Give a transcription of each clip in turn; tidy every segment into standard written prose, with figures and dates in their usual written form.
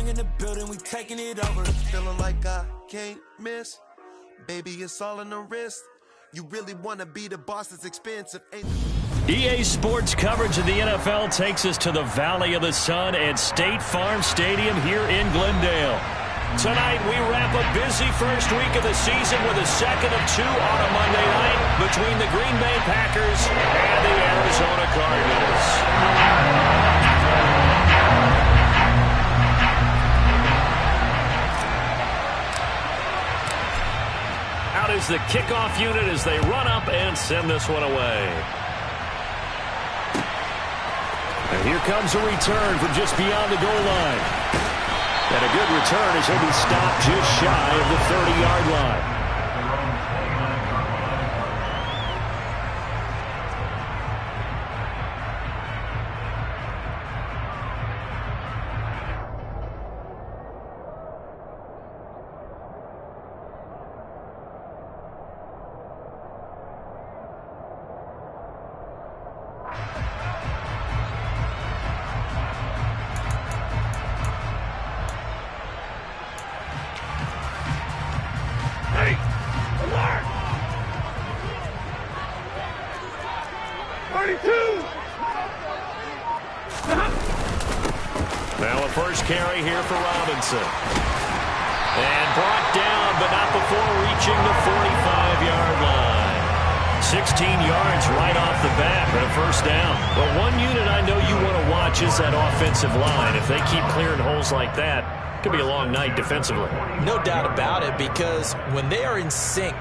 gang in the building, we taking it over. Feeling like I can't miss. Baby, it's all in the wrist. You really want to be the boss, it's expensive. EA Sports coverage of the NFL takes us to the Valley of the Sun at State Farm Stadium here in Glendale. Tonight, we wrap a busy first week of the season with a second of two on a Monday night between the Green Bay Packers and the Arizona Cardinals. Out is the kickoff unit as they run up and send this one away. And here comes a return from just beyond the goal line. And a good return as he'll be stopped just shy of the 30-yard line. Now a first carry here for Robinson. And brought down, but not before reaching the 45-yard line. 16 yards right off the bat for a first down. But one unit I know you want to watch is that offensive line. If they keep clearing holes like that, it could be a long night defensively. No doubt about it, because when they are in sync,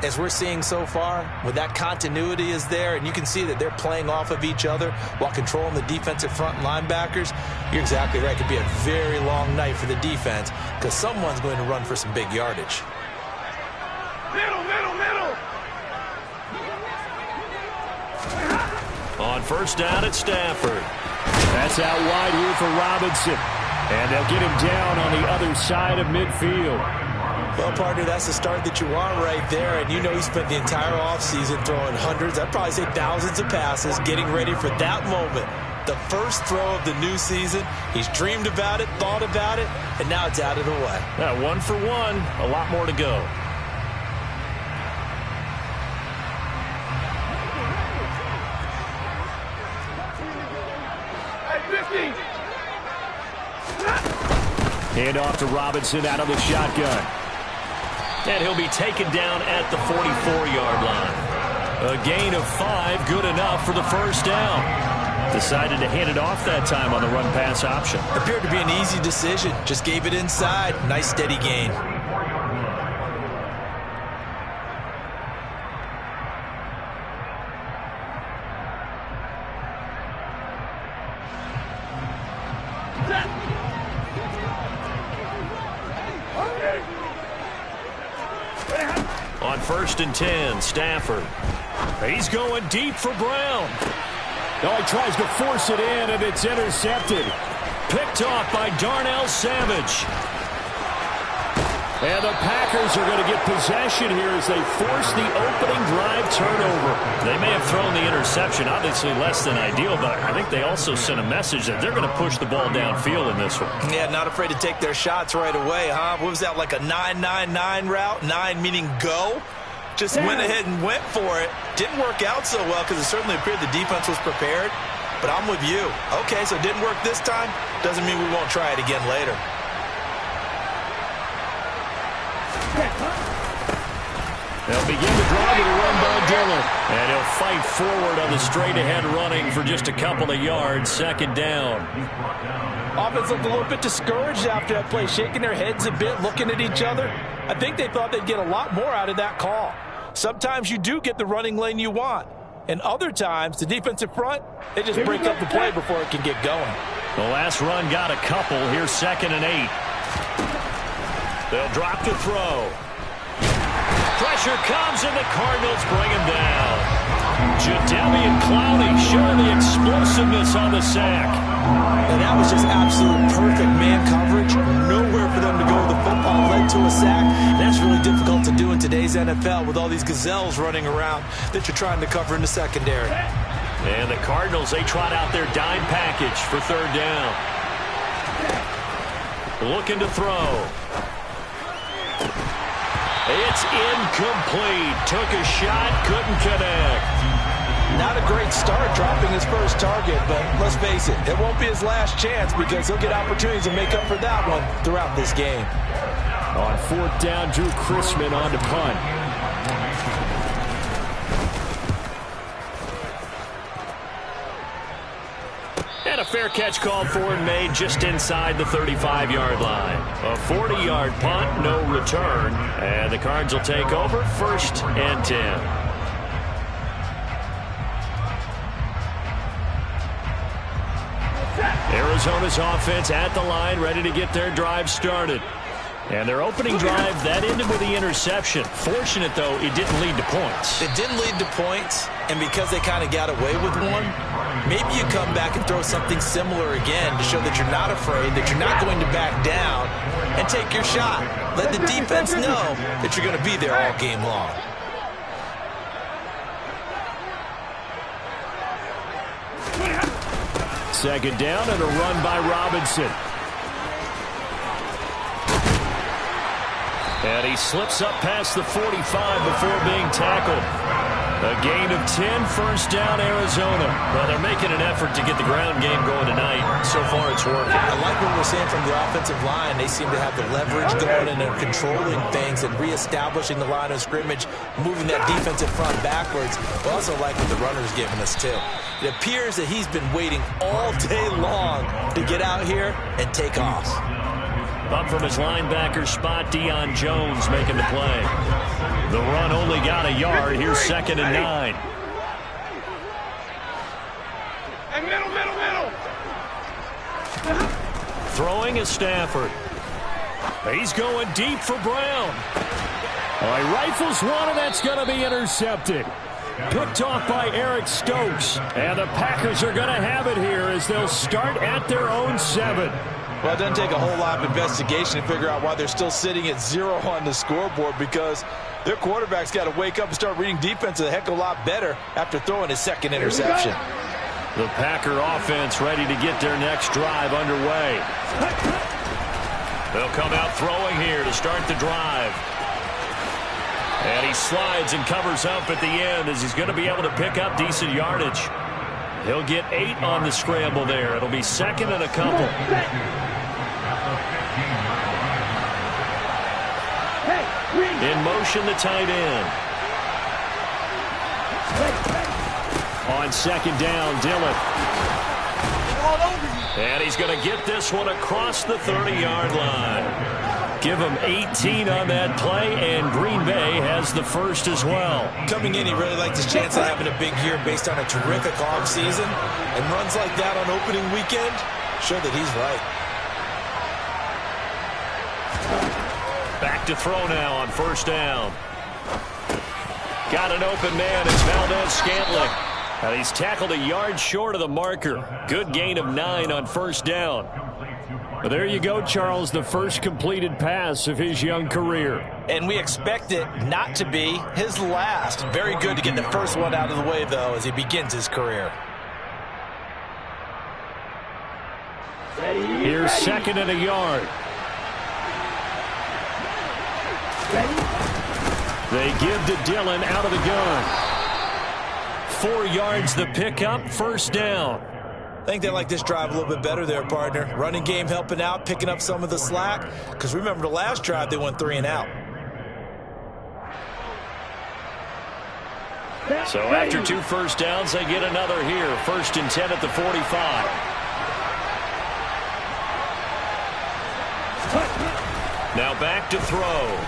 as we're seeing so far, when that continuity is there and you can see that they're playing off of each other while controlling the defensive front linebackers, you're exactly right. It could be a very long night for the defense because someone's going to run for some big yardage. Middle. On first down at Stafford. That's out wide here for Robinson. And they'll get him down on the other side of midfield. Well, partner, that's the start that you want right there. And you know he spent the entire offseason throwing hundreds, I'd probably say thousands of passes, getting ready for that moment. The first throw of the new season. He's dreamed about it, thought about it, and now it's out of the way. Yeah, 1 for 1, a lot more to go. Hand off to Robinson out of the shotgun. And he'll be taken down at the 44-yard line. A gain of 5, good enough for the first down. Decided to hand it off that time on the run-pass option. Appeared to be an easy decision. Just gave it inside. Nice steady gain. On first and 10, Stafford. He's going deep for Brown. Oh, he tries to force it in, and it's intercepted. Picked off by Darnell Savage. And the Packers are going to get possession here as they force the opening drive turnover. They may have thrown the interception, obviously less than ideal, but I think they also sent a message that they're going to push the ball downfield in this one. Yeah, not afraid to take their shots right away, huh? What was that, like a 9-9-9 route? 9 meaning go? Just went ahead and went for it. Didn't work out so well because it certainly appeared the defense was prepared. But I'm with you. Okay, so it didn't work this time. Doesn't mean we won't try it again later. They'll begin to drive it run by Dillon. And he'll fight forward on the straight-ahead running for just a couple of yards. Second down. Offense looked a little bit discouraged after that play, shaking their heads a bit, looking at each other. I think they thought they'd get a lot more out of that call. Sometimes you do get the running lane you want. And other times, the defensive front, they just break up the play before it can get going. The last run got a couple. Here's 2nd and 8. They'll drop to throw. Pressure comes, and the Cardinals bring him down. Jadeveon Clowney showing the explosiveness on the sack. And that was just absolute perfect man coverage. Nowhere for them to go with the football, led to a sack. That's really difficult to do in today's NFL with all these gazelles running around that you're trying to cover in the secondary. And the Cardinals, they trot out their dime package for 3rd down. looking to throw. It's incomplete. Took a shot, couldn't connect. Not a great start dropping his first target, but let's face it, it won't be his last chance because he'll get opportunities to make up for that one throughout this game. On 4th down, Drew Chrisman on to punt. And a fair catch called for and made just inside the 35-yard line. A 40-yard punt, no return. And the Cards will take over 1st and 10. Arizona's offense at the line, ready to get their drive started. And their opening drive, that ended with the interception. Fortunate, though, it didn't lead to points. It didn't lead to points, and because they kind of got away with one, maybe you come back and throw something similar again to show that you're not afraid, that you're not going to back down, and take your shot. Let the defense know that you're going to be there all game long. Second down and a run by Robinson. And he slips up past the 45 before being tackled. A gain of 10, 1st down, Arizona. Well, they're making an effort to get the ground game going tonight. So far, it's working. I like what we're seeing from the offensive line. They seem to have the leverage going and they're controlling things and reestablishing the line of scrimmage, moving that defensive front backwards. I also like what the runner's giving us, too. It appears that he's been waiting all day long to get out here and take off. Up from his linebacker spot, Deion Jones making the play. The run only got a yard. Here's 2nd and 9. Hey, middle. Throwing is Stafford. He's going deep for Brown. Oh, he rifles one, and that's going to be intercepted. Picked off by Eric Stokes. And the Packers are going to have it here as they'll start at their own 7. Well, it doesn't take a whole lot of investigation to figure out why they're still sitting at 0 on the scoreboard, because their quarterback's got to wake up and start reading defense a heck of a lot better after throwing his 2nd interception. The Packer offense ready to get their next drive underway. They'll come out throwing here to start the drive. And he slides and covers up at the end as he's going to be able to pick up decent yardage. He'll get 8 on the scramble there. It'll be 2nd and a couple. In motion, the tight end. On 2nd down, Dillon. And he's going to get this one across the 30-yard line. Give him 18 on that play, and Green Bay has the first as well. Coming in, he really liked his chance of having a big year based on a terrific offseason. And runs like that on opening weekend show that he's right. Back to throw now on 1st down. Got an open man. It's Valdez-Scantling. And he's tackled a yard short of the marker. Good gain of 9 on 1st down. Well, there you go, Charles, the first completed pass of his young career. And we expect it not to be his last. Very good to get the first one out of the way, though, as he begins his career. Here's 2nd and a yard. They give to Dillon out of the gun. 4 yards the pickup, 1st down. I think they like this drive a little bit better there, partner. Running game helping out, picking up some of the slack. Because remember, the last drive, they went 3 and out. So after 2 first downs, they get another here. 1st and 10 at the 45. Now back to throw.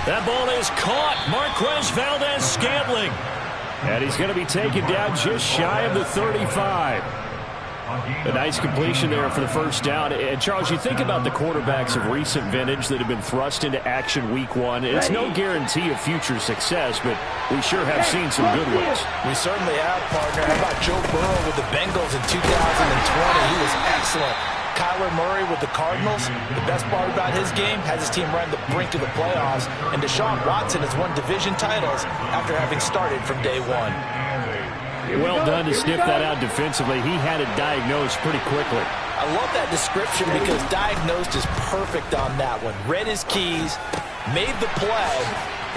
That ball is caught. Marquez Valdez-Scantling. And he's going to be taken down just shy of the 35. A nice completion there for the 1st down. And, Charles, you think about the quarterbacks of recent vintage that have been thrust into action week 1. It's no guarantee of future success, but we sure have seen some good ones. We certainly have, partner. How about Joe Burrow with the Bengals in 2020? He was excellent. Kyler Murray with the Cardinals. The best part about his game has his team right on the brink of the playoffs. And Deshaun Watson has won division titles after having started from day 1. Well done to sniff that out defensively. He had it diagnosed pretty quickly. I love that description because diagnosed is perfect on that one. Read his keys, made the play,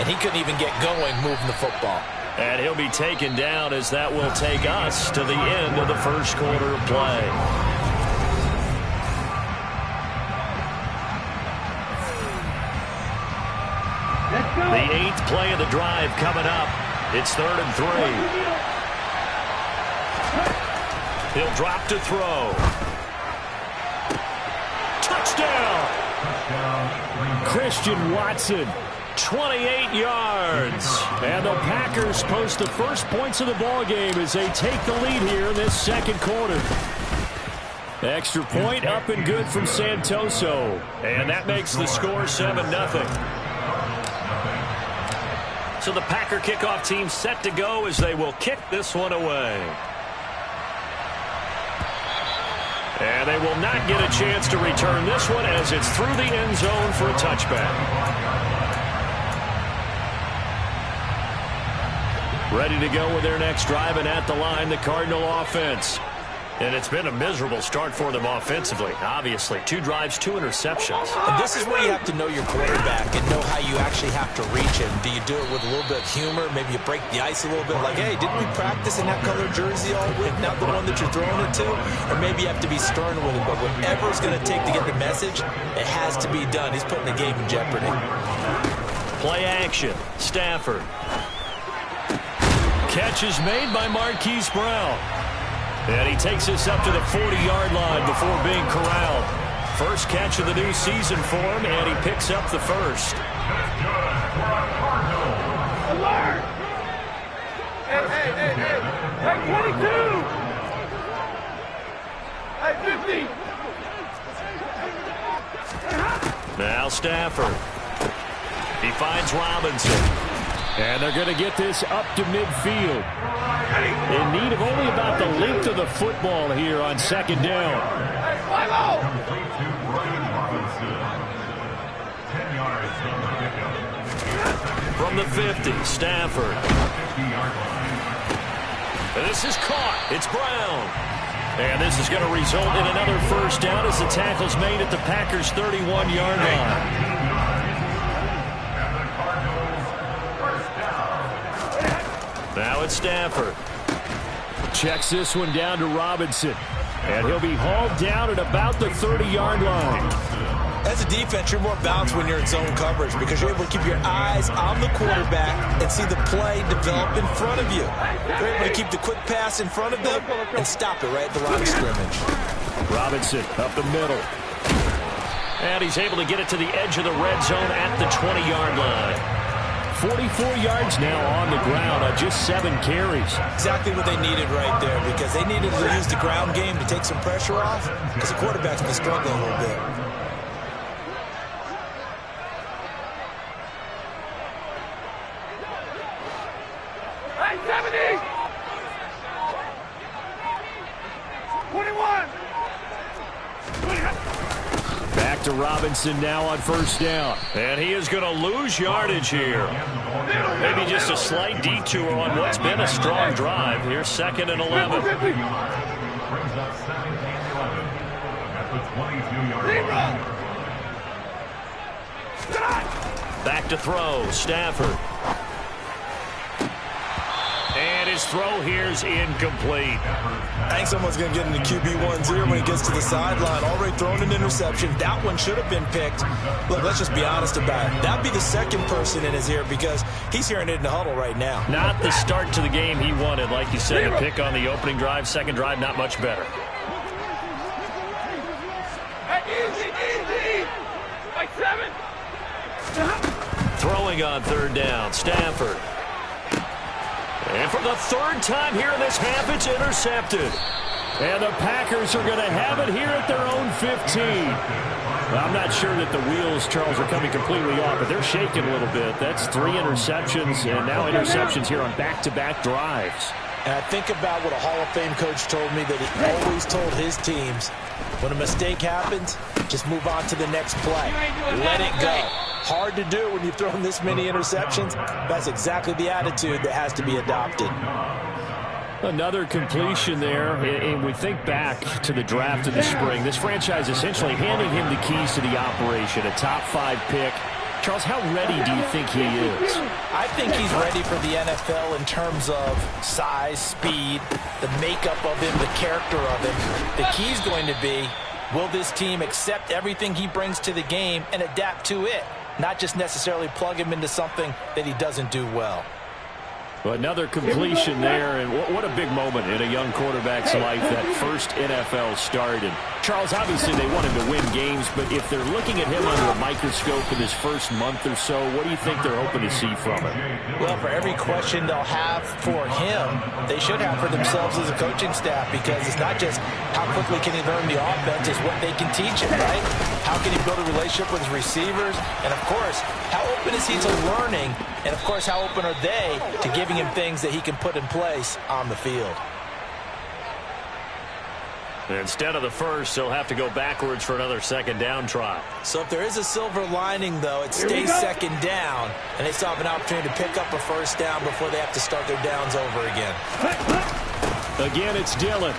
and he couldn't even get going moving the football. And he'll be taken down as that will take us to the end of the first quarter of play. The 8th play of the drive coming up. It's 3rd and 3. He'll drop to throw. Touchdown! Christian Watson, 28 yards. And the Packers post the first points of the ball game as they take the lead here in this second quarter. Extra point up and good from Santoso. And that makes the score 7-0. So the Packer kickoff team set to go as they will kick this one away. And they will not get a chance to return this one as it's through the end zone for a touchback. Ready to go with their next drive, and at the line, the Cardinal offense. And it's been a miserable start for them offensively, obviously. 2 drives, 2 interceptions. And this is where you have to know your quarterback and know how you actually have to reach him. Do you do it with a little bit of humor? Maybe you break the ice a little bit, like, hey, didn't we practice in that color jersey all week, not the one that you're throwing it to? Or maybe you have to be stern with him. But whatever it's going to take to get the message, it has to be done. He's putting the game in jeopardy. Play action. Stafford. Catch is made by Marquise Brown. And he takes us up to the 40-yard line before being corralled. First catch of the new season for him, and he picks up the first. Alert! Hey, 22! Hey, 50! Now Stafford. He finds Robinson. And they're going to get this up to midfield. In need of only about the length of the football here on second down. From the 50, Stafford. And this is caught. It's Brown. And this is going to result in another first down as the tackle's made at the Packers' 31-yard line. Now it's Stafford. Checks this one down to Robinson. And he'll be hauled down at about the 30-yard line. As a defense, you're more balanced when you're in zone coverage because you're able to keep your eyes on the quarterback and see the play develop in front of you. You're able to keep the quick pass in front of them and stop it right at the line of scrimmage. Robinson up the middle. And he's able to get it to the edge of the red zone at the 20-yard line. 44 yards now on the ground on just 7 carries. Exactly what they needed right there because they needed to use the ground game to take some pressure off because the quarterback's been struggling a little bit. Hey, 70! 21! Back to Robinson now on first down. And he is going to lose yardage here. Maybe just a slight detour on what's been a strong drive. Here's 2nd and 11. Back to throw. Stafford. And his throw here is incomplete. I think someone's going to get into QB1's ear when he gets to the sideline. Already thrown an interception. That one should have been picked. Look, let's just be honest about it. That'd be the second person in his ear because he's hearing it in the huddle right now. Not the start to the game he wanted. Like you said, a pick on the opening drive. Second drive, not much better. Hey, easy! Like 7! Throwing on third down. Stafford. And for the 3rd time here in this half, it's intercepted. And the Packers are going to have it here at their own 15. I'm not sure that the wheels, Charles, are coming completely off, but they're shaking a little bit. That's 3 interceptions, and now interceptions here on back-to-back drives. And I think about what a Hall of Fame coach told me that he always told his teams, when a mistake happens, just move on to the next play. Let it go. Hard to do when you've thrown this many interceptions. That's exactly the attitude that has to be adopted. Another completion there, and we think back to the draft in the spring. This franchise essentially handing him the keys to the operation, a top-5 pick. Charles, how ready do you think he is? I think he's ready for the NFL in terms of size, speed, the makeup of him, the character of him. The key's going to be, will this team accept everything he brings to the game and adapt to it, not just necessarily plug him into something that he doesn't do well. Another completion there, and what a big moment in a young quarterback's life, that first NFL start. And Charles, obviously they want him to win games, but if they're looking at him under a microscope in his first month or so, what do you think they're hoping to see from him? Well, for every question they'll have for him, they should have for themselves as a coaching staff, because it's not just how quickly can he learn the offense, it's what they can teach him, right? How can he build a relationship with his receivers? And, of course, how open is he to learning? And, of course, how open are they to giving him things that he can put in place on the field? Instead of the first, he'll have to go backwards for another second down try. So if there is a silver lining, though, it stays second down, and they still have an opportunity to pick up a first down before they have to start their downs over again. Again, it's Dillon.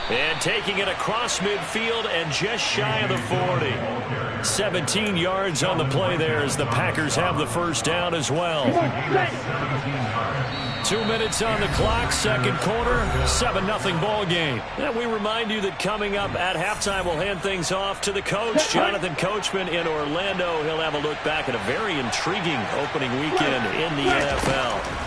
And taking it across midfield and just shy of the 40. 17 yards on the play there as the Packers have the first down as well. 2 minutes on the clock, second quarter, 7-0 ball game. And we remind you that coming up at halftime, we'll hand things off to the coach, Jonathan Coachman in Orlando. He'll have a look back at a very intriguing opening weekend in the NFL.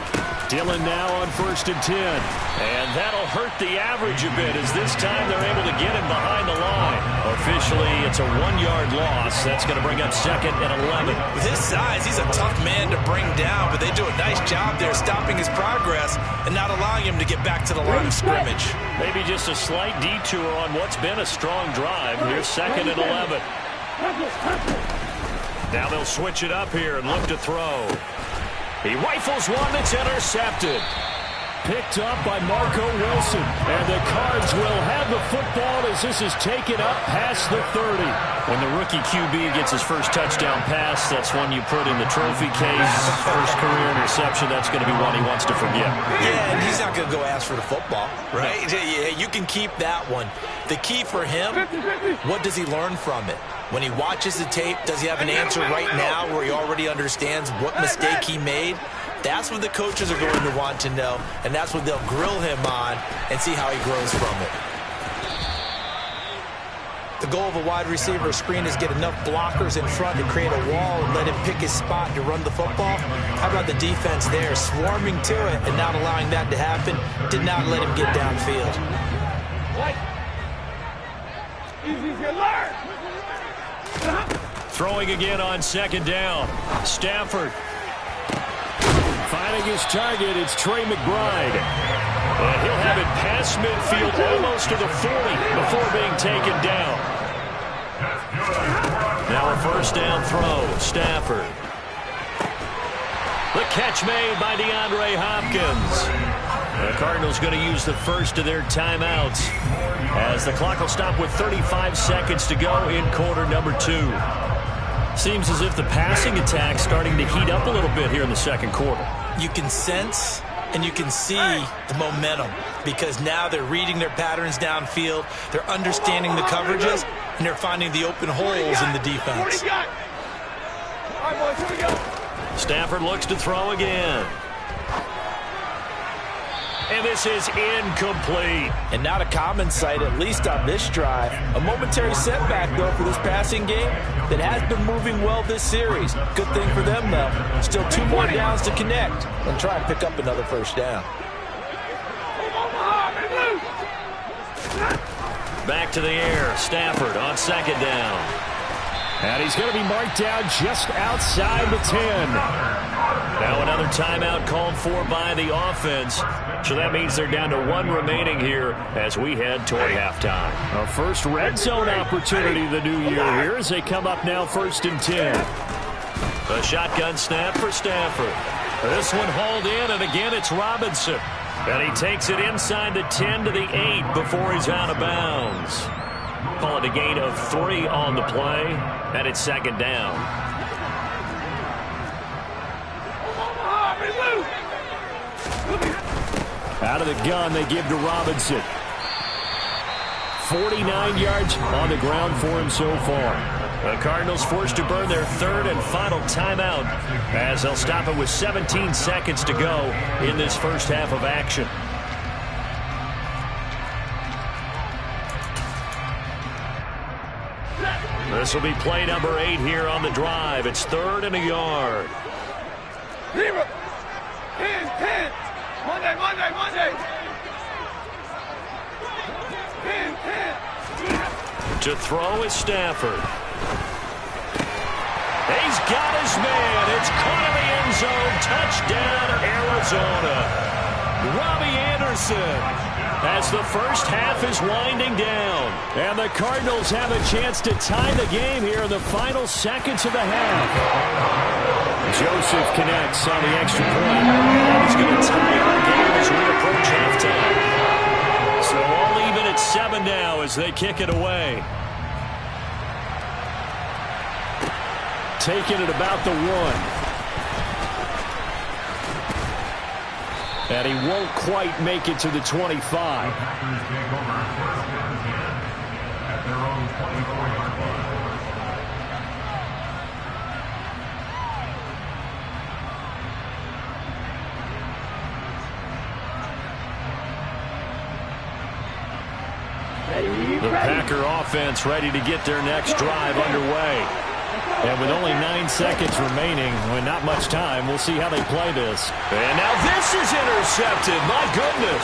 Dillon now on 1st and 10. And that'll hurt the average a bit as this time they're able to get him behind the line. Officially, it's a 1-yard loss. That's going to bring up 2nd and 11. With his size, he's a tough man to bring down, but they do a nice job there stopping his progress and not allowing him to get back to the line of scrimmage. Maybe just a slight detour on what's been a strong drive. Here's 2nd and 11. Now they'll switch it up here and look to throw. He rifles one that's intercepted. Picked up by Marco Wilson. And the Cards will have the football as this is taken up past the 30. When the rookie QB gets his first touchdown pass, that's one you put in the trophy case. First career interception, that's going to be one he wants to forget. Yeah, and he's not going to go ask for the football, right? No. You can keep that one. The key for him, what does he learn from it? When he watches the tape, does he have an answer right now where he already understands what mistake he made? That's what the coaches are going to want to know, and that's what they'll grill him on and see how he grows from it. The goal of a wide receiver screen is get enough blockers in front to create a wall and let him pick his spot to run the football. How about the defense there, swarming to it and not allowing that to happen? Did not let him get downfield. Throwing again on 2nd down. Stafford finding his target. It's Trey McBride. And he'll have it past midfield almost to the 40 before being taken down. Now a first down throw. Stafford. The catch made by DeAndre Hopkins. The Cardinals going to use the first of their timeouts as the clock will stop with 35 seconds to go in quarter number 2. Seems as if the passing attack's starting to heat up a little bit here in the second quarter. You can sense and you can see the momentum because now they're reading their patterns downfield, they're understanding the coverages, and they're finding the open holes in the defense. All right, boys, here we go. Stafford looks to throw again. And this is incomplete. And not a common sight, at least on this drive. A momentary setback, though, for this passing game that has been moving well this series. Good thing for them, though. Still 2 more downs to connect and try and pick up another first down. Back to the air. Stafford on 2nd down. And he's going to be marked down just outside the 10. Now another timeout called for by the offense. So that means they're down to 1 remaining here as we head toward halftime. Our first red zone opportunity of the new year here as they come up now 1st and 10. A shotgun snap for Stafford. This one hauled in, and again it's Robinson. And he takes it inside the 10 to the 8 before he's out of bounds. Call it a gain of 3 on the play, and it's 2nd down. Out of the gun, they give to Robinson. 49 yards on the ground for him so far. The Cardinals forced to burn their third and final timeout as they'll stop it with 17 seconds to go in this first half of action. This will be play number 8 here on the drive. It's 3rd and a yard. Monday. To throw is Stafford. He's got his man. It's caught in the end zone. Touchdown, Arizona. Robbie Anderson, as the first half is winding down. And the Cardinals have a chance to tie the game here in the final seconds of the half. Joseph connects on the extra point. And he's going to tie our game as we approach halftime. So all even at 7 now as they kick it away. Taking it about the 1. And he won't quite make it to the 25. The Packer offense ready to get their next drive underway. And with only 9 seconds remaining, with not much time, we'll see how they play this. And now this is intercepted. My goodness.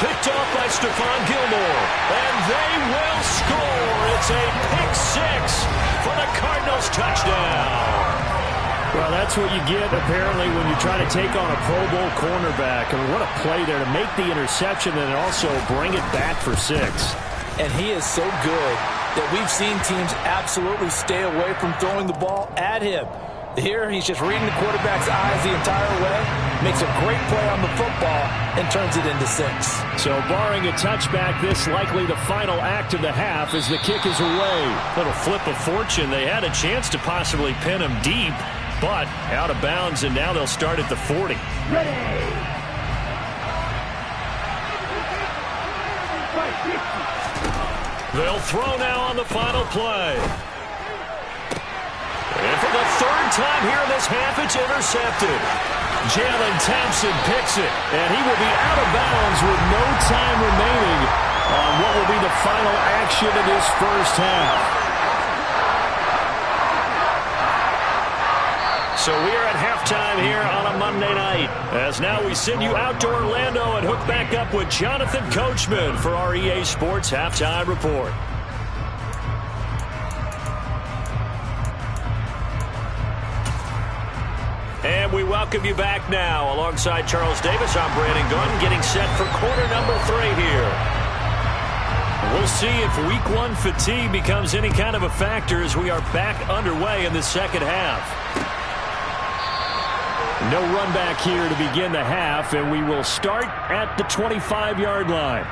Picked off by Stephon Gilmore. And they will score. It's a pick 6 for the Cardinals touchdown. Well, that's what you get, apparently, when you try to take on a Pro Bowl cornerback. I mean, what a play there to make the interception and also bring it back for 6. And he is so good that we've seen teams absolutely stay away from throwing the ball at him. Here, he's just reading the quarterback's eyes the entire way, makes a great play on the football, and turns it into 6. So barring a touchback, this likely the final act of the half as the kick is away. Little flip of fortune. They had a chance to possibly pin him deep, but out of bounds, and now they'll start at the 40. They'll throw now on the final play. And for the 3rd time here in this half, it's intercepted. Jalen Thompson picks it, and he will be out of bounds with no time remaining on what will be the final action of this first half. So we are at halftime here on a Monday night. As now we send you out to Orlando and hook back up with Jonathan Coachman for our EA Sports Halftime Report. And we welcome you back now. Alongside Charles Davis, I'm Brandon Gunn, getting set for quarter number 3 here. We'll see if Week 1 fatigue becomes any kind of a factor as we are back underway in the second half. No run back here to begin the half, and we will start at the 25-yard line.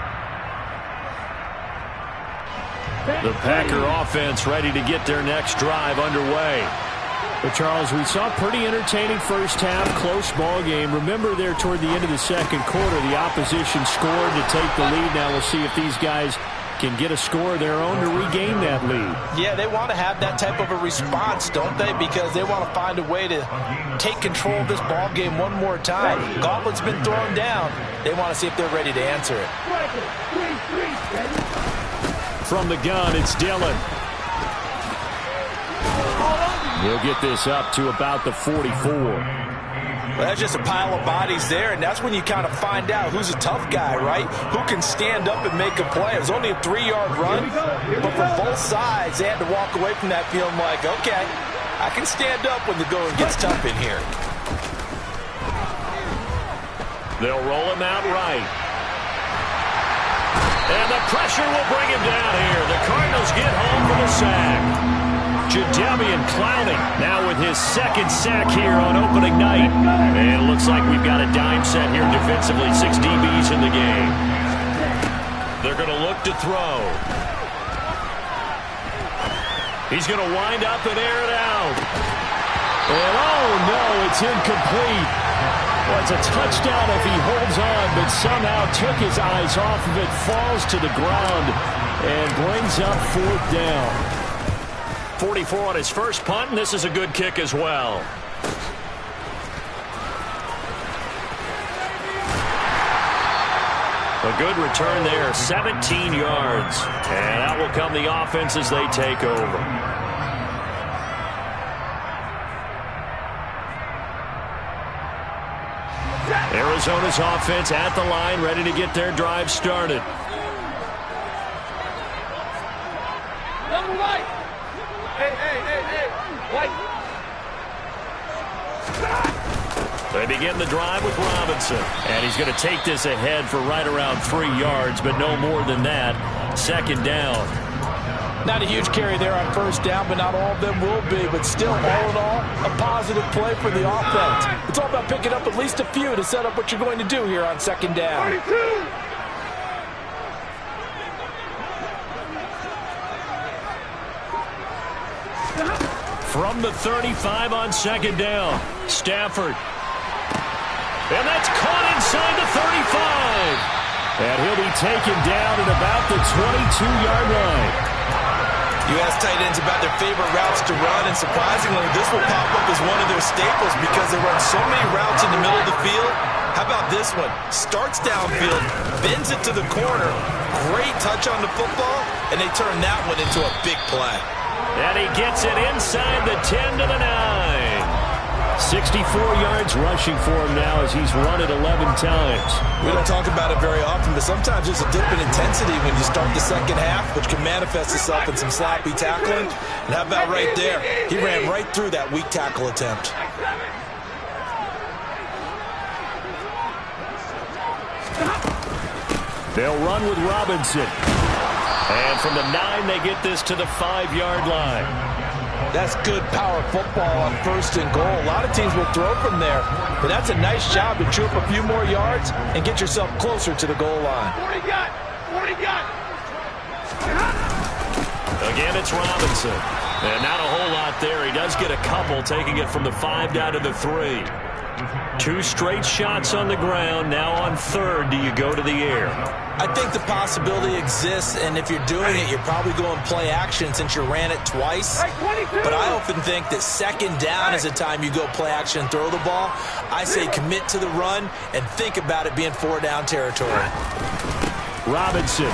The Packer offense ready to get their next drive underway. But Charles, we saw a pretty entertaining first half, close ball game. Remember there toward the end of the second quarter, the opposition scored to take the lead. Now we'll see if these guys can get a score of their own to regain that lead. Yeah, they want to have that type of a response, don't they? Because they want to find a way to take control of this ball game one more time. Gauntlet's been thrown down. They want to see if they're ready to answer it. From the gun, it's Dillon. He'll get this up to about the 44. Well, that's just a pile of bodies there, and that's when you kind of find out who's a tough guy, right? Who can stand up and make a play. It was only a 3-yard run, but for both sides, they had to walk away from that feeling like, okay, I can stand up when the going gets tough in here. They'll roll him out right. And the pressure will bring him down here. The Cardinals get home for the sack. Jadeveon Clowney now with his 2nd sack here on opening night. And it looks like we've got a dime set here defensively. 6 DBs in the game. They're going to look to throw. He's going to wind up and air it out. And oh no, it's incomplete. Well, it's a touchdown if he holds on, but somehow took his eyes off of it, falls to the ground, and brings up 4th down. 44 on his first punt, and this is a good kick as well. A good return there, 17 yards. And out will come the offense as they take over. Arizona's offense at the line, ready to get their drive started. Number right. Hey. White. They begin the drive with Robinson. And he's going to take this ahead for right around 3 yards, but no more than that. 2nd down. Not a huge carry there on 1st down, but not all of them will be. But still, all in all, a positive play for the offense. It's all about picking up at least a few to set up what you're going to do here on 2nd down. 32. From the 35 on 2nd down, Stafford. And that's caught inside the 35. And he'll be taken down at about the 22-yard line. You ask tight ends about their favorite routes to run, and surprisingly, this will pop up as one of their staples because they run so many routes in the middle of the field. How about this one? Starts downfield, bends it to the corner, great touch on the football, and they turn that one into a big play. And he gets it inside the 10 to the 9. 64 yards rushing for him now as he's run it 11 times. We don't talk about it very often, but sometimes there's a dip in intensity when you start the second half, which can manifest itself in some sloppy tackling. And how about right there? He ran right through that weak tackle attempt. They'll run with Robinson. And from the 9, they get this to the 5-yard line. That's good power football on 1st and goal. A lot of teams will throw from there, but that's a nice job to chew up a few more yards and get yourself closer to the goal line. 40 got. Again, it's Robinson. And not a whole lot there. He does get a couple, taking it from the 5 down to the 3. 2 straight shots on the ground. Now on 3rd, do you go to the air? I think the possibility exists, and if you're doing it, you're probably going play action since you ran it twice. But I often think that 2nd down is a time you go play action and throw the ball. I say commit to the run and think about it being 4-down territory. Robinson.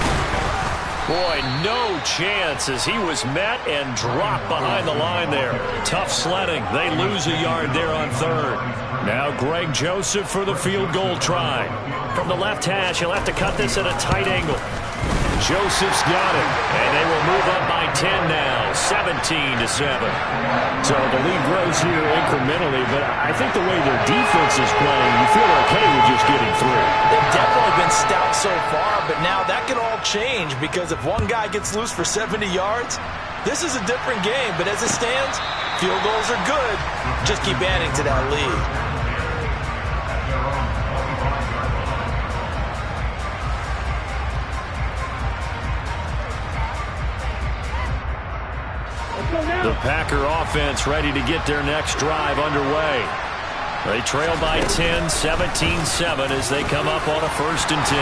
Boy, no chance as he was met and dropped behind the line there. Tough sledding. They lose a yard there on 3rd. Now Greg Joseph for the field goal try. From the left hash, he'll have to cut this at a tight angle. Joseph's got it, and they will move up by 10 now, 17-7. So the lead grows here incrementally, but I think the way their defense is playing, you feel okay with just getting through. They've definitely been stout so far, but now that can all change because if one guy gets loose for 70 yards, this is a different game. But as it stands, field goals are good. Just keep adding to that lead. The Packer offense ready to get their next drive underway. They trail by 10, 17-7 as they come up on a 1st and 10.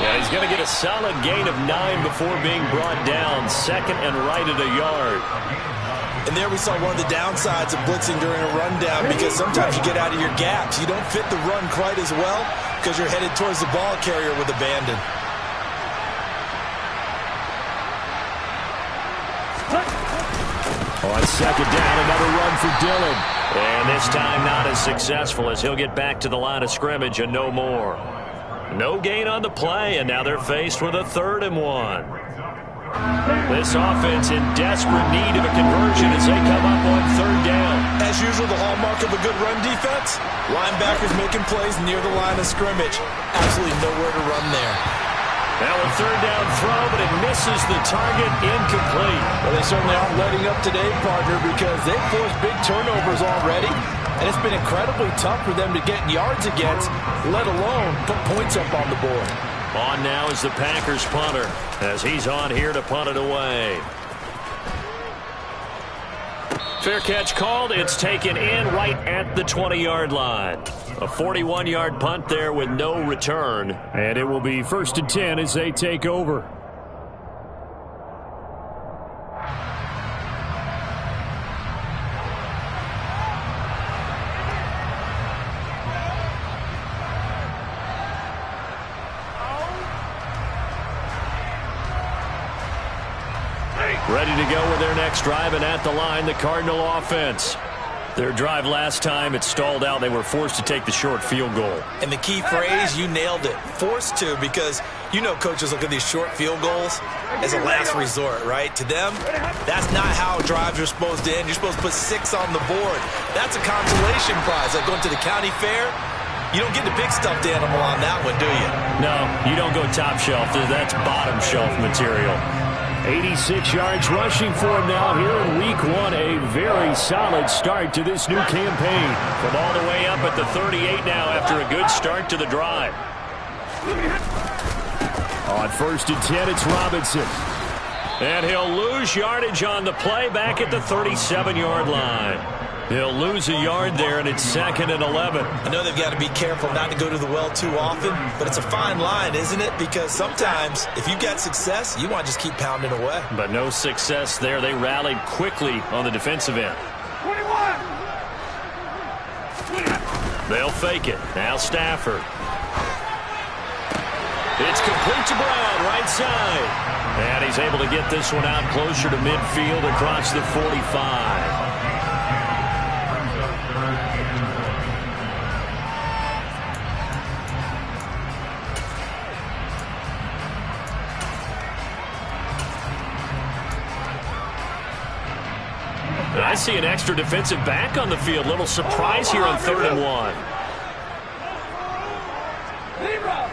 Yeah, he's going to get a solid gain of 9 before being brought down. 2nd and right at a yard. And there we saw one of the downsides of blitzing during a rundown because sometimes you get out of your gaps. You don't fit the run quite as well because you're headed towards the ball carrier with abandon. On 2nd down, another run for Dillon. And this time not as successful as he'll get back to the line of scrimmage and no more. No gain on the play, and now they're faced with a 3rd and 1. This offense in desperate need of a conversion as they come up on 3rd down. As usual, the hallmark of a good run defense, linebackers making plays near the line of scrimmage. Absolutely nowhere to run there. Now a 3rd down throw, but it misses the target, incomplete. Well, they certainly aren't letting up today, partner, because they've forced big turnovers already, and it's been incredibly tough for them to get yards against, let alone put points up on the board. On now is the Packers punter, as he's on here to punt it away. Fair catch called. It's taken in right at the 20-yard line. A 41-yard punt there with no return. And it will be 1st and 10 as they take over. Ready to go with their next drive, and at the line, the Cardinal offense. Their drive last time, it stalled out. They were forced to take the short field goal. And the key phrase, you nailed it, forced to, because you know coaches look at these short field goals as a last resort, right? To them, that's not how drives are supposed to end. You're supposed to put 6 on the board. That's a consolation prize. Like going to the county fair, you don't get the big stuffed animal on that one, do you? No, you don't go top shelf. That's bottom shelf material. 86 yards rushing for him now here in Week 1. A very solid start to this new campaign. From all the way up at the 38 now after a good start to the drive. On 1st and 10, it's Robinson. And he'll lose yardage on the play back at the 37-yard line. He'll lose a yard there, and it's 2nd and 11. I know they've got to be careful not to go to the well too often, but it's a fine line, isn't it? Because sometimes, if you've got success, you want to just keep pounding away. But no success there. They rallied quickly on the defensive end. 21. They'll fake it. Now Stafford. It's complete to Brown, right side. And he's able to get this one out closer to midfield across the 45. I see an extra defensive back on the field. Little surprise here on 3rd and 1. Libra,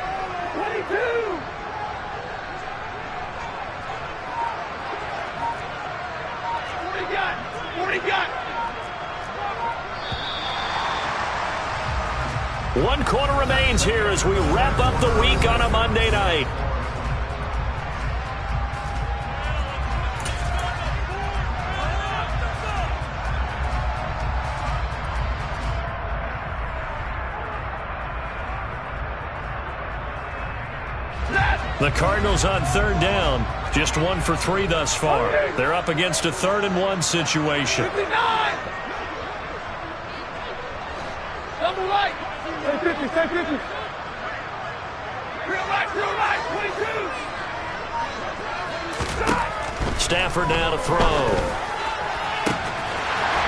22. What do you got? 1 quarter remains here as we wrap up the week on a Monday night. The Cardinals on 3rd down. Just 1 for 3 thus far. They're up against a 3rd and 1 situation. 59. Double right. Stay 50, stay 50. Real right, 22. Stafford now to throw.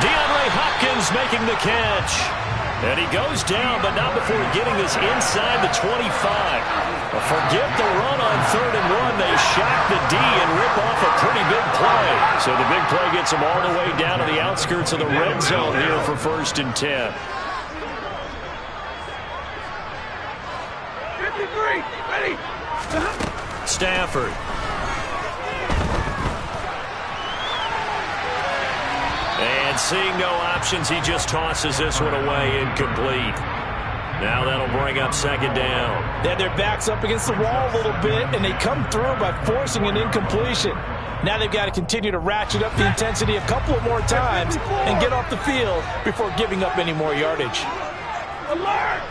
DeAndre Hopkins making the catch. And he goes down, but not before getting this inside the 25. Forget the run on 3rd and 1. They shock the D and rip off a pretty big play. So the big play gets them all the way down to the outskirts of the red zone here for 1st and 10. 53, ready. Stafford. And seeing no options, he just tosses this one away incomplete. Now that'll bring up 2nd down. They had their backs up against the wall a little bit, and they come through by forcing an incompletion. Now they've got to continue to ratchet up the intensity a couple of more times and get off the field before giving up any more yardage. Alert!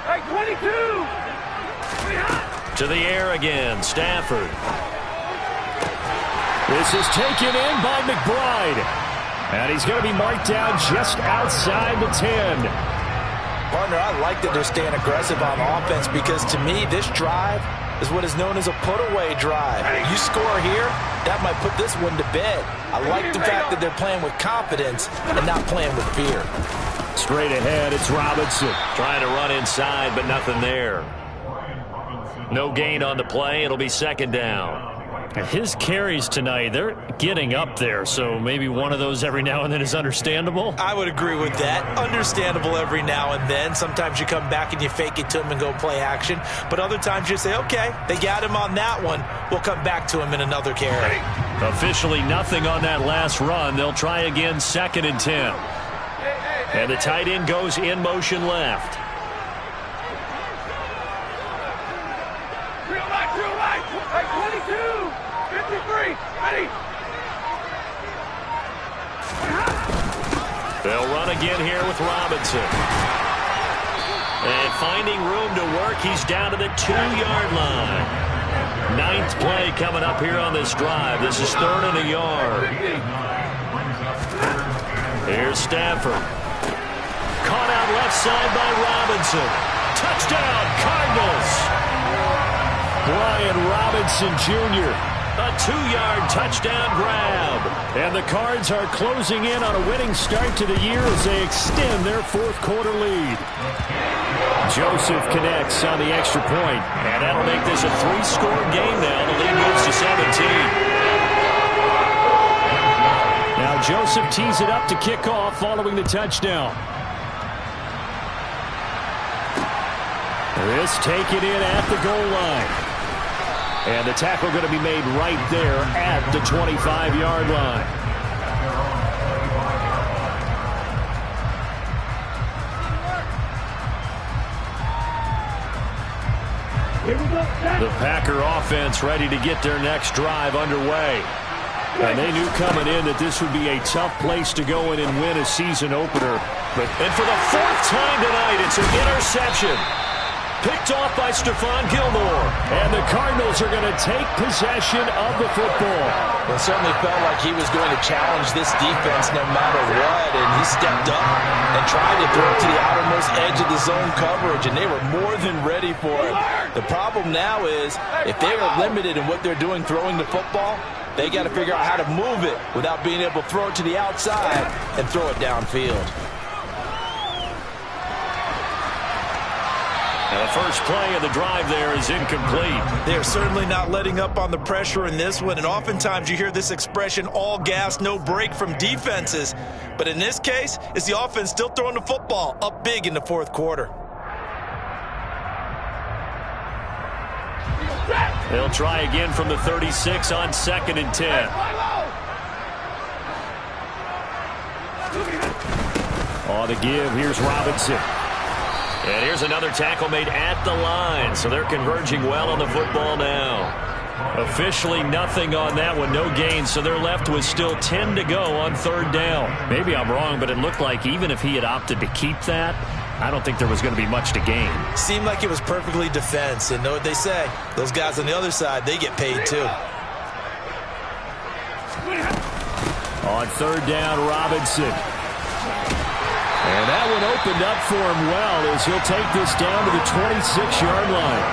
Hey, 22! To the air again, Stafford. This is taken in by McBride. And he's going to be marked down just outside the 10. Partner, I like that they're staying aggressive on offense because, to me, this drive is what is known as a put-away drive. You score here, that might put this one to bed. I like the fact that they're playing with confidence and not playing with fear. Straight ahead, it's Robinson. Trying to run inside, but nothing there. No gain on the play. It'll be 2nd down. His carries tonight, they're getting up there, so maybe one of those every now and then is understandable. I would agree with that. Understandable every now and then. Sometimes you come back and you fake it to him and go play action. But other times you say, okay, they got him on that one. We'll come back to him in another carry. Officially nothing on that last run. They'll try again 2nd and 10. And the tight end goes in motion left. Real right. Hey, 22! 53, ready. They'll run again here with Robinson. And finding room to work, he's down to the 2-yard line. 9th play coming up here on this drive. This is 3rd and a yard. Here's Stafford. Caught out left side by Robinson. Touchdown, Cardinals. Brian Robinson Jr. A 2-yard touchdown grab. And the Cards are closing in on a winning start to the year as they extend their 4th quarter lead. Joseph connects on the extra point, and that'll make this a 3-score game now. The lead moves to 17. Now Joseph tees it up to kick off following the touchdown. This taken in at the goal line. And the tackle going to be made right there at the 25-yard line. The Packer offense ready to get their next drive underway. And they knew coming in that this would be a tough place to go in and win a season opener. And for the 4th time tonight, it's an interception. Picked off by Stephon Gilmore. And the Cardinals are going to take possession of the football. Well, it certainly felt like he was going to challenge this defense no matter what. And he stepped up and tried to throw it to the outermost edge of the zone coverage. And they were more than ready for it. The problem now is if they are limited in what they're doing throwing the football, they got to figure out how to move it without being able to throw it to the outside and throw it downfield. The first play of the drive there is incomplete. They're certainly not letting up on the pressure in this one, and oftentimes you hear this expression, all gas, no break from defenses. But in this case, it's the offense still throwing the football up big in the 4th quarter. They'll try again from the 36 on 2nd and 10. On the give, here's Robinson. And here's another tackle made at the line, so they're converging well on the football now. Officially nothing on that one, no gain, so they're left with still 10 to go on 3rd down. Maybe I'm wrong, but it looked like even if he had opted to keep that, I don't think there was going to be much to gain. Seemed like it was perfectly defense, and know what they say, those guys on the other side, they get paid too. On 3rd down, Robinson. And that one opened up for him well as he'll take this down to the 26-yard line.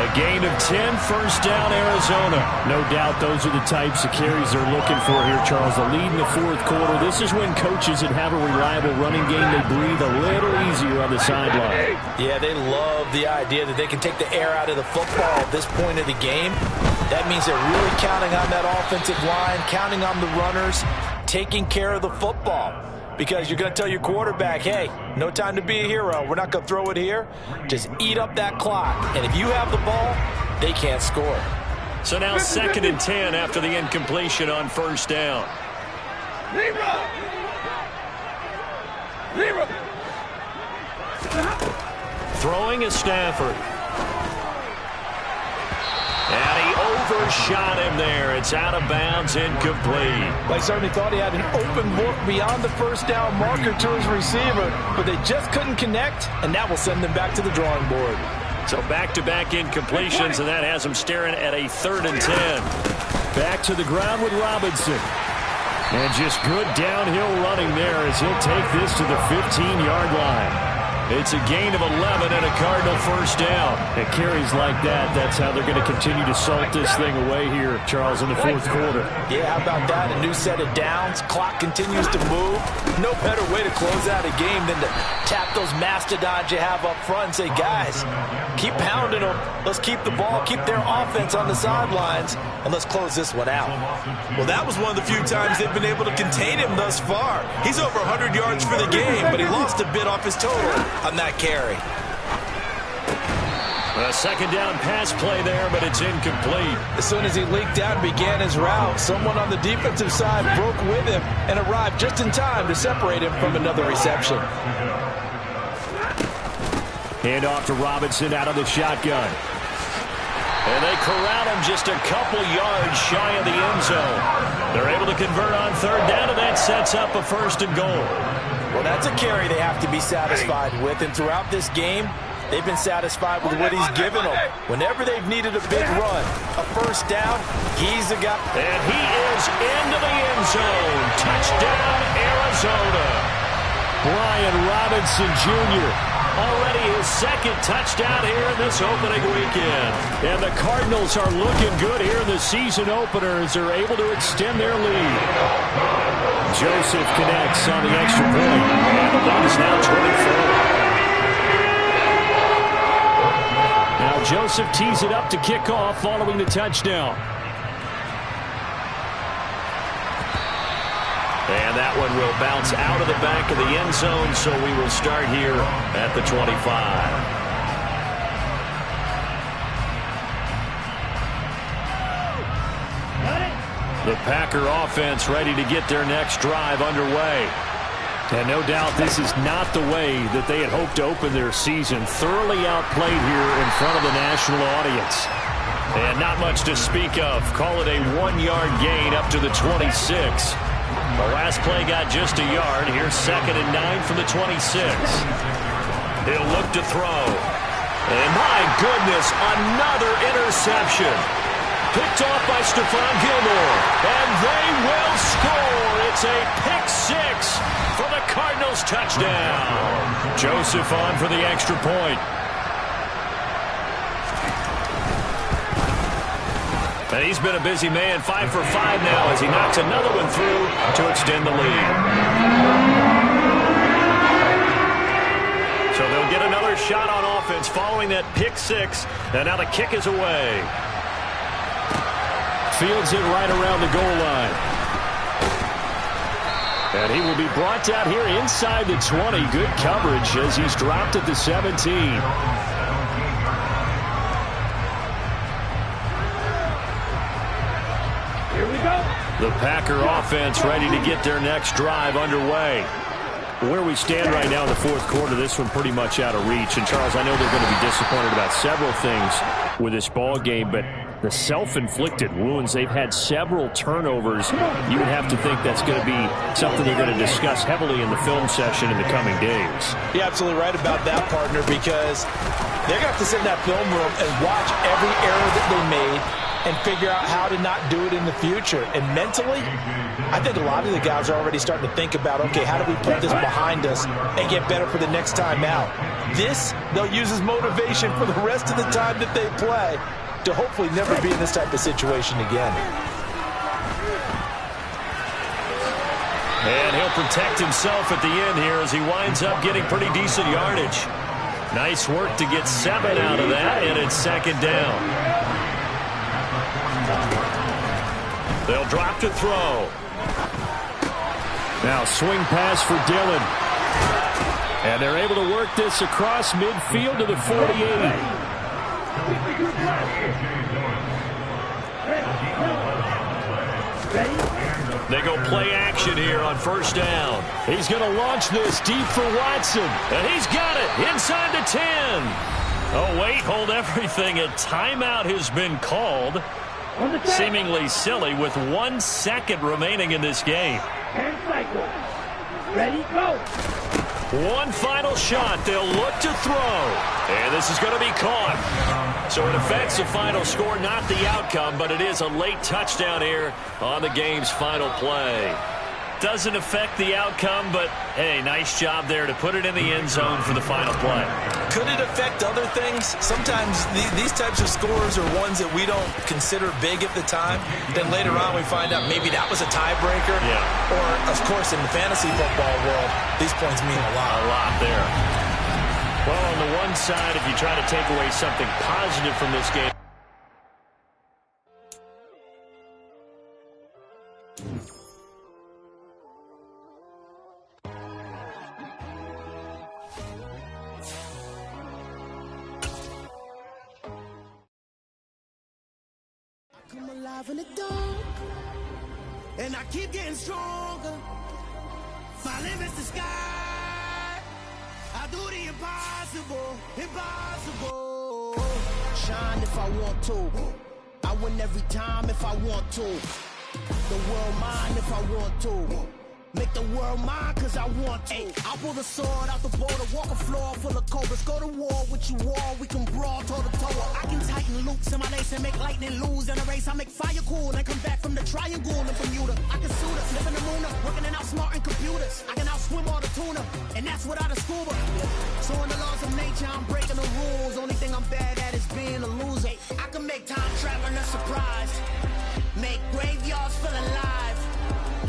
A gain of 10, 1st down, Arizona. No doubt those are the types of carries they're looking for here, Charles. The lead in the 4th quarter. This is when coaches that have a reliable running game, they breathe a little easier on the sideline. Yeah, they love the idea that they can take the air out of the football at this point of the game. That means they're really counting on that offensive line, counting on the runners, taking care of the football. Because you're going to tell your quarterback, hey, no time to be a hero. We're not going to throw it here. Just eat up that clock. And if you have the ball, they can't score. So now 2nd and 10 after the incompletion on 1st down. Throwing is Stafford. And he overshot him there. It's out of bounds, incomplete. I certainly thought he had an open look beyond the 1st down marker to his receiver, but they just couldn't connect, and that will send them back to the drawing board. So back-to-back incompletions, and that has him staring at a 3rd and 10. Back to the ground with Robinson. And just good downhill running there as he'll take this to the 15-yard line. It's a gain of 11 and a Cardinal 1st down. At carries like that, that's how they're going to continue to salt this thing away here, Charles, in the 4th quarter. Yeah, how about that? A new set of downs. Clock continues to move. No better way to close out a game than to tap those mastodons you have up front and say, guys, keep pounding them. Let's keep the ball, keep their offense on the sidelines, and let's close this one out. Well, that was one of the few times they've been able to contain him thus far. He's over 100 yards for the game, but he lost a bit off his total on that carry. A 2nd down pass play there, but it's incomplete. As soon as he leaked out and began his route, someone on the defensive side broke with him and arrived just in time to separate him from another reception. Hand off to Robinson out of the shotgun. And they corral him just a couple yards shy of the end zone. They're able to convert on 3rd down, and that sets up a 1st and goal. Well, that's a carry they have to be satisfied with, and throughout this game, they've been satisfied with what he's given them. Whenever they've needed a big run, a first down, he's the guy. And he is into the end zone. Touchdown, Arizona. Brian Robinson Jr. Already his second touchdown here in this opening weekend. And the Cardinals are looking good here in the season opener as they're able to extend their lead. Joseph connects on the extra point. And the lead is now 24. Now Joseph tees it up to kick off following the touchdown. And that one will bounce out of the back of the end zone, so we will start here at the 25. The Packer offense ready to get their next drive underway. And no doubt this is not the way that they had hoped to open their season. Thoroughly outplayed here in front of the national audience. And not much to speak of. Call it a 1-yard gain up to the 26. The last play got just a yard. Here's 2nd and 9 from the 26. He'll look to throw. And my goodness, another interception. Picked off by Stephon Gilmore. And they will score. It's a pick 6 for the Cardinals touchdown. Joseph on for the extra point. And he's been a busy man, 5 for 5 now as he knocks another one through to extend the lead. So they'll get another shot on offense following that pick 6. And now the kick is away. Fields it right around the goal line. And he will be brought down here inside the 20. Good coverage as he's dropped at the 17. The Packer offense ready to get their next drive underway. Where we stand right now in the fourth quarter, this one pretty much out of reach. And, Charles, I know they're going to be disappointed about several things with this ball game, but the self-inflicted wounds, they've had several turnovers. You would have to think that's going to be something they're going to discuss heavily in the film session in the coming days. You're absolutely right about that, partner, because they're going to have to sit in that film room and watch every error that they made and figure out how to not do it in the future. And mentally, I think a lot of the guys are already starting to think about, okay, how do we put this behind us and get better for the next time out? This, they'll use as motivation for the rest of the time that they play to hopefully never be in this type of situation again. And he'll protect himself at the end here as he winds up getting pretty decent yardage. Nice work to get 7 out of that, and it's 2nd down. They'll drop to throw. Now swing pass for Dillon. And they're able to work this across midfield to the 48. They go play action here on 1st down. He's going to launch this deep for Watson. And he's got it inside the 10. Oh, wait, hold everything. A timeout has been called. Seemingly silly with 1 second remaining in this game. 10 cycles. Ready, go. One final shot. They'll look to throw. And this is going to be caught. So it affects the final score, not the outcome, but it is a late touchdown here on the game's final play. Doesn't affect the outcome, but, hey, nice job there to put it in the end zone for the final play. Could it affect other things? Sometimes these types of scores are ones that we don't consider big at the time. Then later on we find out maybe that was a tiebreaker. Yeah. Or, of course, in the fantasy football world, these points mean a lot. A lot there. Well, on the one side, if you try to take away something positive from this game, come alive in the dark, and I keep getting stronger. My limit's the sky. I do the impossible, impossible. Shine if I want to. I win every time if I want to. The world mine if I want to. Make the world mine, cause I want to. Ay, I'll pull the sword out the border, walk a floor full of cobras. Go to war with you all, we can brawl toe to toe. I can tighten loops in my lace and make lightning lose in a race. I make fire cool and come back from the triangle in Bermuda. I can suit us, live in the moon, working and outsmarting computers. I can outswim all the tuna, and that's without a scuba. So in the laws of nature, I'm breaking the rules. Only thing I'm bad at is being a loser. Ay, I can make time traveling a surprise. Make graveyards feel alive.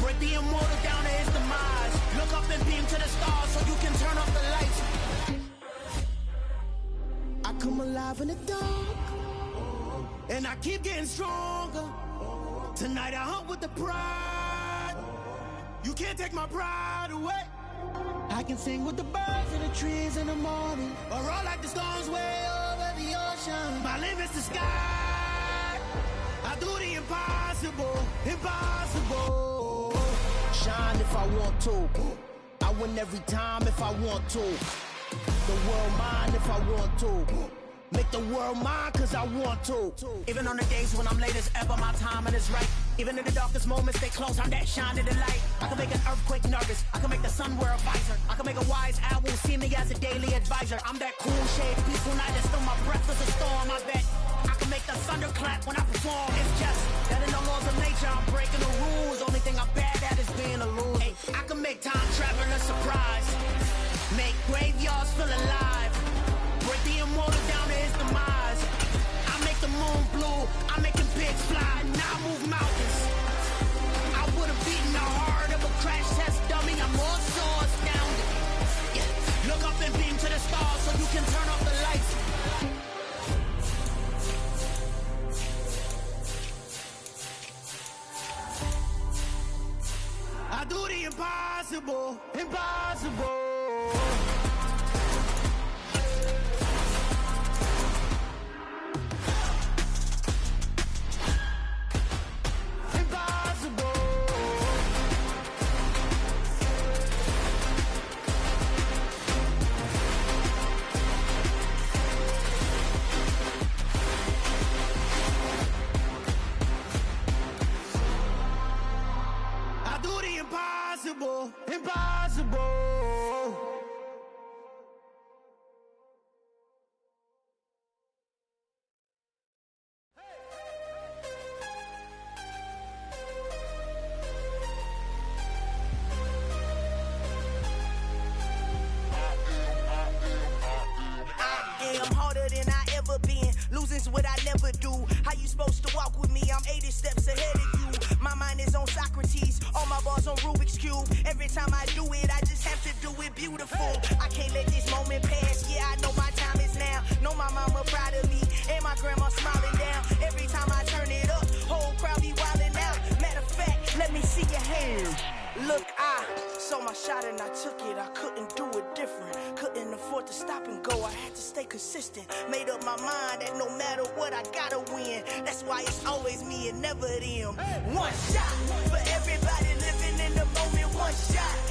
Break the immortal down to his demise. Look up and beam to the stars so you can turn off the lights. I come alive in the dark, and I keep getting stronger. Tonight I hunt with the pride. You can't take my pride away. I can sing with the birds and the trees in the morning, or roll like the storms way over the ocean. My limit's the sky. I do the impossible, impossible. Shine if I want to. I win every time if I want to. The world mine if I want to. Make the world mine cause I want to. Even on the days when I'm late as ever, my timing is right. Even in the darkest moments, stay close, I'm that shining the light. I can make an earthquake nervous, I can make the sun wear a visor. I can make a wise owl see me as a daily advisor. I'm that cool shade, peaceful night that still my breath is a storm, I bet. I can make the thunder clap when I perform. It's just that in the laws of nature, I'm breaking the rules. Only thing I'm bad at is being a loser. Hey, I can make time travel a surprise. Make graveyards feel alive. Break the immortal down to his demise. I make the moon blue, I'm making pigs fly. Now I move mountains. I would have beaten the heart of a crash test dummy. I'm more so astounded. Yeah. Look up and beam to the stars so you can turn off the lights. I do the impossible, impossible. Impossible, impossible. I'm harder than I ever been. Losing's what I never do. How you supposed to walk with me? I'm 80 steps ahead of you. My mind is on Socrates. All my bars on Rubik's Cube. Every time I do it, I just have to do it beautiful. I can't let this moment pass. Yeah, I know my time is now. Know my mama proud of me. And my grandma smiling down. Every time I turn it up, whole crowd be wildin' out. Matter of fact, let me see your hands. Look, I saw my shot and I took it. I couldn't do it different. Couldn't afford to stop and go. I had to stay consistent. Made up my mind that no matter what, I gotta win. That's why it's always me and never them. One shot for everybody living in the moment. One shot.